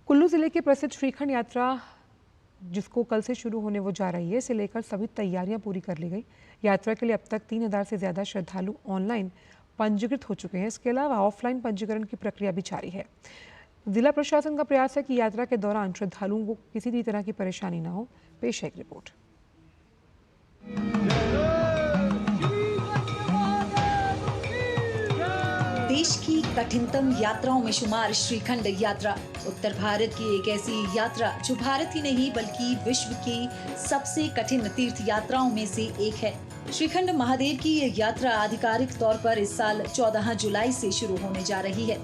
कुल्लू जिले की प्रसिद्ध श्रीखंड यात्रा जिसको कल से शुरू होने वो जा रही है, इसे लेकर सभी तैयारियां पूरी कर ली गई। यात्रा के लिए अब तक 3000 से ज़्यादा श्रद्धालु ऑनलाइन पंजीकृत हो चुके हैं। इसके अलावा ऑफलाइन पंजीकरण की प्रक्रिया भी जारी है। जिला प्रशासन का प्रयास है कि यात्रा के दौरान श्रद्धालुओं को किसी भी तरह की परेशानी न हो। पेश है एक रिपोर्ट। देश की कठिनतम यात्राओं में शुमार श्रीखंड यात्रा उत्तर भारत की एक ऐसी यात्रा जो भारत ही नहीं बल्कि विश्व की सबसे कठिन तीर्थ यात्राओं में से एक है। श्रीखंड महादेव की ये यात्रा आधिकारिक तौर पर इस साल 14 जुलाई से शुरू होने जा रही है।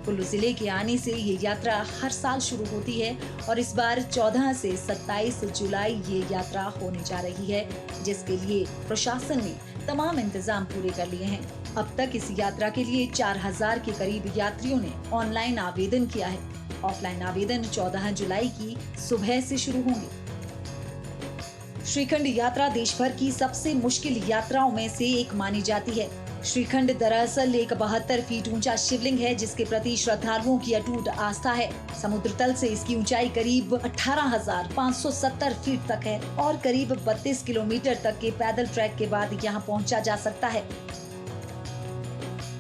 कुल्लू जिले के आने से ये यात्रा हर साल शुरू होती है और इस बार 14 से 27 जुलाई ये यात्रा होने जा रही है, जिसके लिए प्रशासन ने तमाम इंतजाम पूरे कर लिए हैं। अब तक इस यात्रा के लिए 4000 के करीब यात्रियों ने ऑनलाइन आवेदन किया है। ऑफलाइन आवेदन 14 जुलाई की सुबह से शुरू होंगे। श्रीखंड यात्रा देश भर की सबसे मुश्किल यात्राओं में से एक मानी जाती है। श्रीखंड दरअसल एक 72 फीट ऊंचा शिवलिंग है, जिसके प्रति श्रद्धालुओं की अटूट आस्था है। समुद्र तल से इसकी ऊंचाई करीब 18,570 फीट तक है और करीब 32 किलोमीटर तक के पैदल ट्रैक के बाद यहां पहुंचा जा सकता है।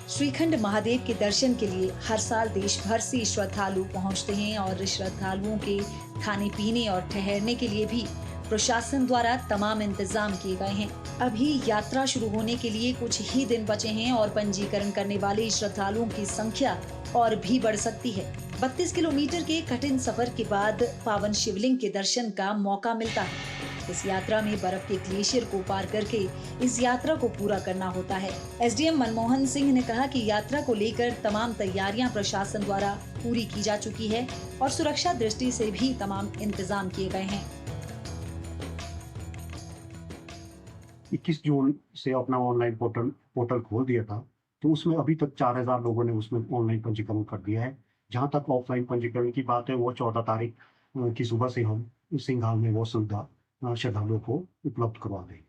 श्रीखंड महादेव के दर्शन के लिए हर साल देश भर से श्रद्धालु पहुंचते हैं और श्रद्धालुओं के खाने पीने और ठहरने के लिए भी प्रशासन द्वारा तमाम इंतजाम किए गए हैं। अभी यात्रा शुरू होने के लिए कुछ ही दिन बचे हैं और पंजीकरण करने वाले श्रद्धालुओं की संख्या और भी बढ़ सकती है। 32 किलोमीटर के कठिन सफर के बाद पावन शिवलिंग के दर्शन का मौका मिलता है। इस यात्रा में बर्फ के ग्लेशियर को पार करके इस यात्रा को पूरा करना होता है। एसडीएम मनमोहन सिंह ने कहा कि यात्रा को लेकर तमाम तैयारियां प्रशासन द्वारा पूरी की जा चुकी है और सुरक्षा दृष्टि से भी तमाम इंतजाम किए गए हैं। 21 जून से अपना ऑनलाइन पोर्टल खोल दिया था, तो उसमें अभी तक 4000 लोगों ने उसमें ऑनलाइन पंजीकरण कर दिया है। जहां तक ऑफलाइन पंजीकरण की बात है, वो 14 तारीख की सुबह से हम सिंघाल में वो सुविधा श्रद्धालुओं को उपलब्ध करवा देंगे।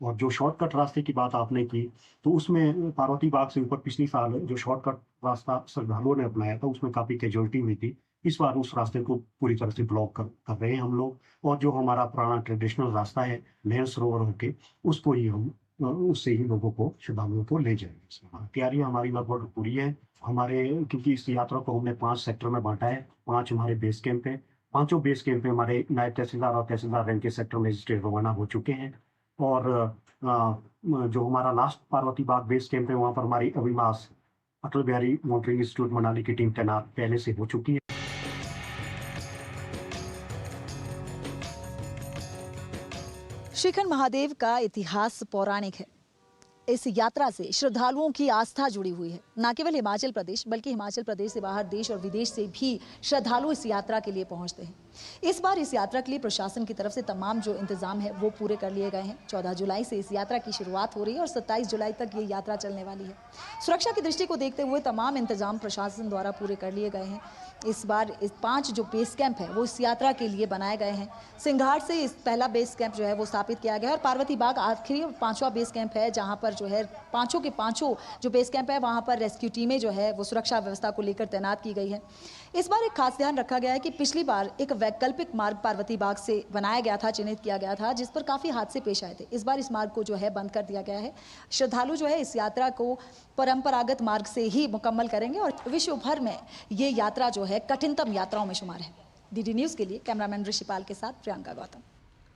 और जो शॉर्टकट रास्ते की बात आपने की, तो उसमें पार्वती बाग से ऊपर पिछली साल जो शॉर्टकट रास्ता श्रद्धालुओं ने अपनाया था, उसमें काफ़ी कैजुअलिटी हुई थी। इस बार उस रास्ते को पूरी तरह से ब्लॉक कर रहे हैं हम लोग। और जो हमारा पुराना ट्रेडिशनल रास्ता है नहर सरोवर होके, उसको ही हम उससे ही लोगों को श्रद्धालुओं को ले जाएंगे। तैयारी हमारी लगभग पूरी है। हमारे क्योंकि इस यात्रा को हमने 5 सेक्टर में बांटा है, 5 हमारे बेस कैंप है। 5 बेस कैंप में हमारे नायब तहसीलदार और तहसीलदार रैंक के सेक्टर मजिस्ट्रेट रवाना हो चुके हैं। और जो हमारा लास्ट पार्वती बाग बेस कैंप है, वहाँ पर हमारी अविमास अटल बिहारी मॉनिटरिंग इंस्टीट्यूट मनाली की टीम तैनात पहले से हो चुकी है। श्रीखंड महादेव का इतिहास पौराणिक है। इस यात्रा से श्रद्धालुओं की आस्था जुड़ी हुई है। न केवल हिमाचल प्रदेश बल्कि हिमाचल प्रदेश से बाहर देश और विदेश से भी श्रद्धालु इस यात्रा के लिए पहुंचते हैं। इस बार इस यात्रा के लिए प्रशासन की तरफ से तमाम जो इंतजाम है वो पूरे कर लिए गए हैं। 14 जुलाई से इस यात्रा की शुरुआत हो रही है और 27 जुलाई तक ये यात्रा चलने वाली है। सुरक्षा की दृष्टि को देखते हुए तमाम इंतजाम प्रशासन द्वारा पूरे कर लिए गए हैं। इस बार इस 5 जो बेस कैंप है वो इस यात्रा के लिए बनाए गए हैं। सिंघाट से इस पहला बेस कैंप जो है वो स्थापित किया गया है और पार्वती बाग आखिरी 5वां बेस कैंप है, जहां पर जो है पांचों के पांचों जो बेस कैंप है वहां पर रेस्क्यू टीमें जो है वो सुरक्षा व्यवस्था को लेकर तैनात की गई है। इस बार एक खास ध्यान रखा गया है कि पिछली बार एक वैकल्पिक मार्ग पार्वती बाग से बनाया गया था, चिन्हित किया गया था, जिस पर काफ़ी हादसे पेश आए थे। इस बार इस मार्ग को जो है बंद कर दिया गया है। श्रद्धालु जो है इस यात्रा को परंपरागत मार्ग से ही मुकम्मल करेंगे और विश्व भर में ये यात्रा जो है कठिनतम यात्राओं में शुमार है। डीडी न्यूज़ के लिए कैमरामैन ऋषिपाल के साथ प्रियंका गौतम।